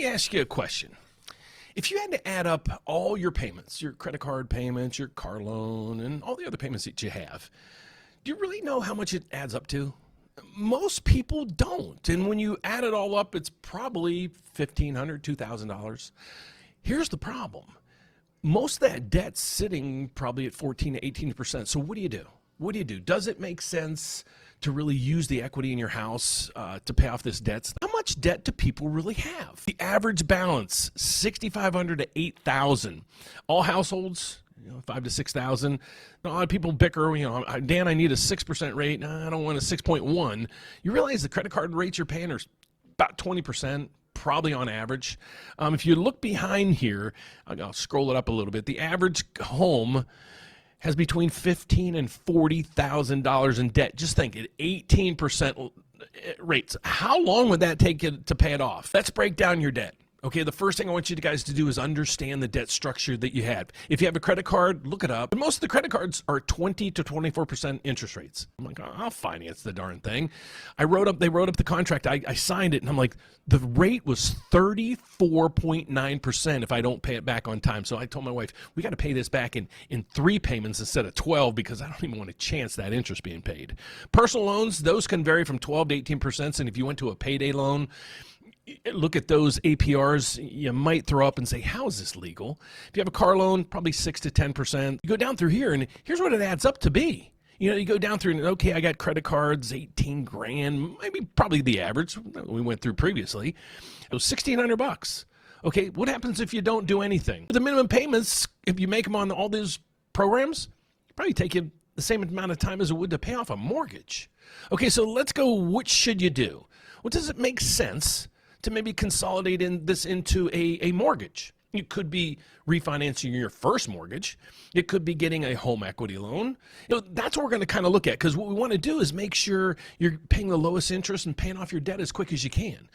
me ask you a question. If you had to add up all your payments, your credit card payments, your car loan, and all the other payments that you have, do you really know how much it adds up to? Most people don't. And when you add it all up, it's probably $1,500, $2,000. Here's the problem. Most of that debt's sitting probably at 14 to 18%. So what do you do? What do you do? Does it make sense to really use the equity in your house to pay off this debt? How much debt do people really have? The average balance, $6,500 to $8,000. All households, $5,000 to $6,000. A lot of people bicker, Dan, I need a 6% rate. No, I don't want a 6.1. You realize the credit card rates you're paying are about 20%. Probably on average. If you look behind here, I'll scroll it up a little bit. The average home has between $15,000 and $40,000 in debt. Just think, at 18% rates. How long would that take you to pay it off? Let's break down your debt. Okay, the first thing I want you guys to do is understand the debt structure that you have. If you have a credit card, look it up. But most of the credit cards are 20 to 24% interest rates. I'm like, I'll finance the darn thing. They wrote up the contract. I signed it, and I'm like, the rate was 34.9% if I don't pay it back on time. So I told my wife, we got to pay this back in 3 payments instead of 12 because I don't even want to chance that interest being paid. Personal loans, those can vary from 12 to 18%. And if you went to a payday loan, look at those APRs, you might throw up and say, how is this legal? If you have a car loan, probably 6 to 10%. You go down through here, and here's what it adds up to be. You go down through and, okay, I got credit cards, 18 grand, probably the average we went through previously. It was $1,600. Okay, what happens if you don't do anything? The minimum payments, if you make them on all these programs, probably take you the same amount of time as it would to pay off a mortgage. Okay, so let's go, what should you do? Well, does it make sense to maybe consolidate this into a mortgage? It could be refinancing your first mortgage. It could be getting a home equity loan. That's what we're going to kind of look at, because what we want to do is make sure you're paying the lowest interest and paying off your debt as quick as you can.